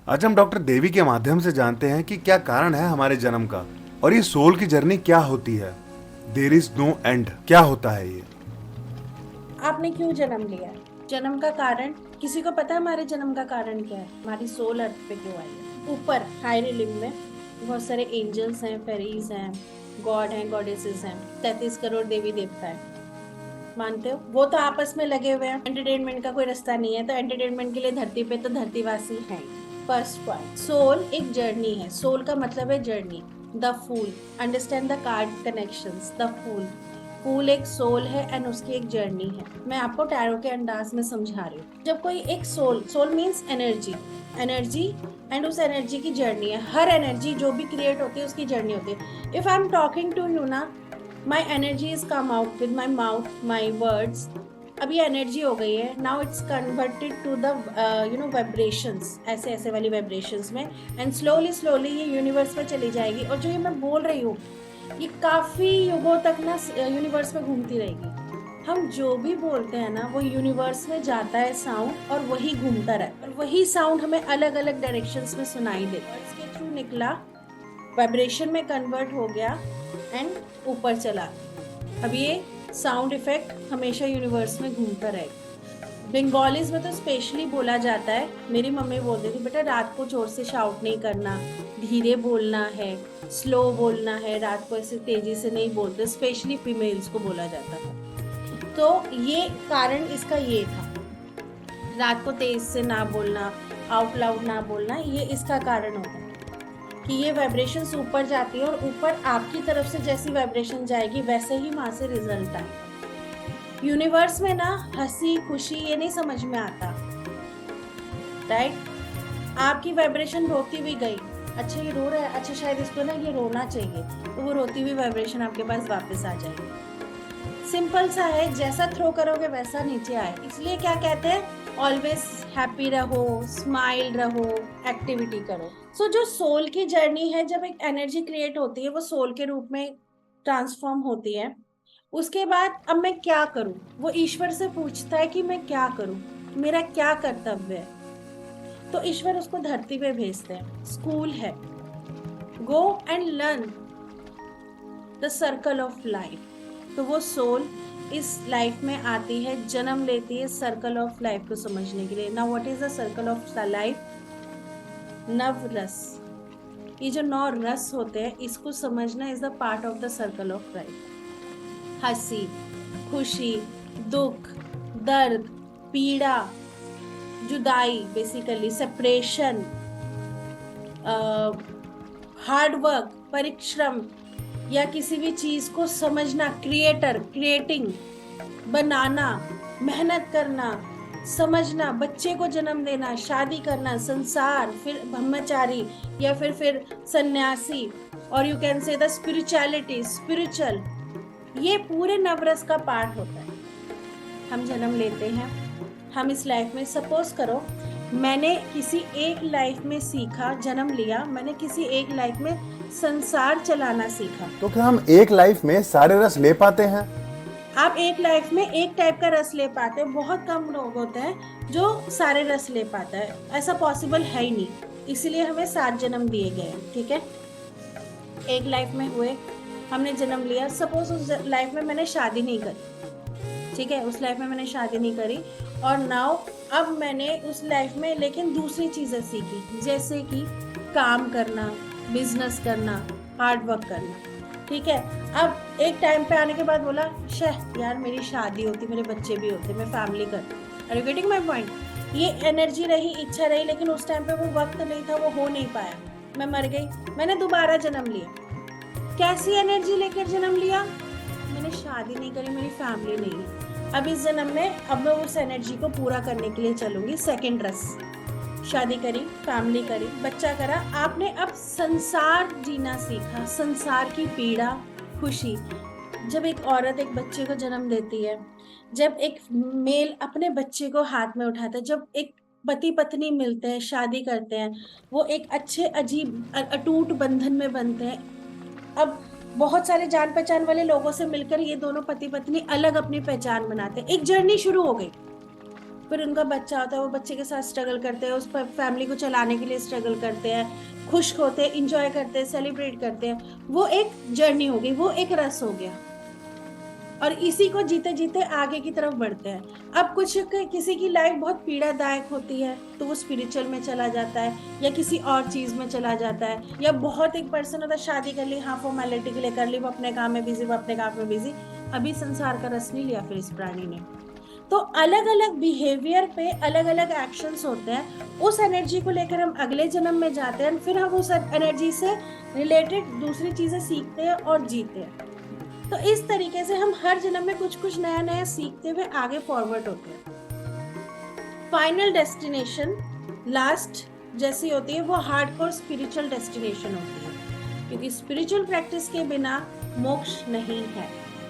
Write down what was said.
आज हम डॉक्टर देवी के माध्यम से जानते हैं कि क्या कारण है हमारे जन्म का और ये सोल की जर्नी क्या होती है। देर इज नो एंड, क्या होता है ये? आपने क्यों जन्म लिया है? जन्म का कारण किसी को पता है? हमारे जन्म का कारण क्या है? हमारी सोल अर्थ पे क्यों आई है? ऊपर हायर लिम में बहुत सारे एंजल्स हैं, फेरीज हैं, गॉड हैं, गॉडेसेस हैं, 33 करोड़ देवी देवता हैं। मानते हो? वो तो आपस में लगे हुए हैं। एंटरटेनमेंट का कोई रास्ता नहीं है, तो एंटरटेनमेंट के लिए धरती पे तो धरतीवासी है। फर्स्ट पॉइंट, सोल एक जर्नी है। सोल का मतलब है journey. The fool, understand the card connections. The fool, fool एक सोल है एंड उसकी एक जर्नी है। मैं आपको टैरो के अंदाज में समझा रही हूँ। जब कोई एक soul, soul means energy, energy and उस एनर्जी की जर्नी है। हर एनर्जी जो भी क्रिएट होती है उसकी जर्नी होती है। If I am talking to you ना, my energy is come out with my mouth, my words. अब ये एनर्जी हो गई है, now it's converted to the vibrations, ऐसे ऐसे वाली वाइब्रेशंस में, एंड स्लोली स्लोली ये यूनिवर्स में चली जाएगी। और जो ये मैं बोल रही हूँ ये काफी युगों तक ना यूनिवर्स में घूमती रहेगी। हम जो भी बोलते हैं ना वो यूनिवर्स में जाता है साउंड, और वही घूमता रहता है, और वही साउंड हमें अलग अलग डायरेक्शंस में सुनाई देता है। इसके थ्रू निकला, वाइब्रेशन में कन्वर्ट हो गया एंड ऊपर चला। अब ये साउंड इफेक्ट हमेशा यूनिवर्स में घूमता रहेगा। बंगालीज में तो स्पेशली बोला जाता है, मेरी मम्मी बोलती थी बेटा रात को जोर से शाउट नहीं करना, धीरे बोलना है, स्लो बोलना है, रात को ऐसे तेजी से नहीं बोलते, स्पेशली फीमेल्स को बोला जाता था। तो ये कारण इसका ये था, रात को तेज से ना बोलना, आउट लाउड ना बोलना, ये इसका कारण होता है कि ये वाइब्रेशंस ऊपर जाती है, और ऊपर आपकी तरफ से जैसी वाइब्रेशन जाएगी वैसे ही वहां से रिजल्ट आएगा। यूनिवर्स में ना हंसी खुशी ये नहीं समझ में आता, राइट? आपकी वाइब्रेशन रोती हुई गई, अच्छा ये रो रहा है, अच्छा शायद इसको ना ये रोना चाहिए, तो वो रोती हुई वाइब्रेशन आपके पास वापस आ जाएगी। सिंपल सा है, जैसा थ्रो करोगे वैसा नीचे आए। इसलिए क्या कहते हैं, ऑलवेज हैप्पी रहो, स्माइल रहो, एक्टिविटी करो। सो जो सोल की जर्नी है, जब एक एनर्जी क्रिएट होती है वो सोल के रूप में ट्रांसफॉर्म होती है। उसके बाद अब मैं क्या करूं, वो ईश्वर से पूछता है कि मैं क्या करूं, मेरा क्या कर्तव्य है। तो ईश्वर उसको धरती पे भेजते हैं, स्कूल है, go and learn the circle of life. तो वो सोल इस लाइफ में आती है, जन्म लेती है सर्कल ऑफ लाइफ को समझने के लिए। Now what is the circle of life? नव रस। ये जो 9 रस होते हैं इसको समझना is the part of the circle of life. हंसी, खुशी, दुख, दर्द, पीड़ा, जुदाई, बेसिकली सेपरेशन, हार्ड वर्क, परिश्रम, या किसी भी चीज को समझना, क्रिएटर, क्रिएटिंग, बनाना, मेहनत करना, समझना, बच्चे को जन्म देना, शादी करना, संसार, फिर ब्रह्मचारी, या फिर सन्यासी, और you can say the spirituality, spiritual. ये पूरे नवरस का पार्ट होता है। हम जन्म लेते हैं, हम इस लाइफ में, सपोज करो मैंने किसी एक लाइफ में सीखा, जन्म लिया, मैंने किसी एक लाइफ में संसार चलाना सीखा। तो क्या हम एक लाइफ में सारे रस ले पाते हैं? आप एक लाइफ में एक टाइप का रस ले पाते हैं, बहुत कम लोग होते हैं जो सारे रस ले पाता है, ऐसा पॉसिबल है ही नहीं। इसीलिए हमें 7 जन्म दिए गए हैं, ठीक है? एक लाइफ में हुए, हमने जन्म लिया, सपोज उस लाइफ में मैंने शादी नहीं करी, ठीक है, उस लाइफ में मैंने शादी नहीं करी, और नाउ अब मैंने उस लाइफ में लेकिन दूसरी चीजें सीखी, जैसे कि काम करना, बिजनेस करना, हार्ड वर्क करना, ठीक है? अब एक टाइम पे आने के बाद बोला, शह यार मेरी शादी होती, मेरे बच्चे भी होते, मैं फैमिली करती। Are you getting my point? ये एनर्जी रही, इच्छा रही, लेकिन उस टाइम पे वो वक्त नहीं था, वो हो नहीं पाया, मैं मर गई, मैंने दोबारा जन्म लिया। कैसी एनर्जी लेकर जन्म लिया? मैंने शादी नहीं करी, मेरी फैमिली नहीं है। अब इस जन्म में अब मैं उस एनर्जी को पूरा करने के लिए चलूंगी, सेकंड रस। शादी करी, फैमिली करी, बच्चा करा, आपने अब संसार जीना सीखा, संसार की पीड़ा, खुशी। जब एक औरत एक बच्चे को जन्म देती है, जब एक मेल अपने बच्चे को हाथ में उठाता है, जब एक पति पत्नी मिलते हैं, शादी करते हैं, वो एक अच्छे अजीब अटूट बंधन में बनते हैं। अब बहुत सारे जान पहचान वाले लोगों से मिलकर ये दोनों पति पत्नी अलग अपनी पहचान बनाते हैं, एक जर्नी शुरू हो गई। फिर उनका बच्चा होता है, वो बच्चे के साथ स्ट्रगल करते हैं, उस पर फैमिली को चलाने के लिए स्ट्रगल करते हैं, खुश होते हैं, इंजॉय करते हैं, सेलिब्रेट करते हैं। वो एक जर्नी हो गई, वो एक रस हो गया, और इसी को जीते जीते आगे की तरफ बढ़ते हैं। अब कुछ किसी की लाइफ बहुत पीड़ादायक होती है तो वो स्पिरिचुअल में चला जाता है, या किसी और चीज में चला जाता है, या बहुत एक पर्सन होता है, शादी कर ली, हाँ फॉर्मेलिटी के लिए कर ली, वो अपने काम में बिजी, वो अपने काम में बिजी, अभी संसार का रस नहीं लिया फिर इस प्राणी ने। तो अलग अलग बिहेवियर पे अलग अलग एक्शंस होते हैं, उस एनर्जी को लेकर हम अगले जन्म में जाते हैं, फिर हम उस एनर्जी से रिलेटेड दूसरी चीजें सीखते हैं और जीते हैं। तो इस तरीके से हम हर जन्म में कुछ कुछ नया नया सीखते हुए आगे फॉरवर्ड होते हैं। फाइनल डेस्टिनेशन लास्ट जैसी होती है, वो हार्डकोर स्पिरिचुअल डेस्टिनेशन होती है, क्योंकि स्पिरिचुअल प्रैक्टिस के बिना मोक्ष नहीं है।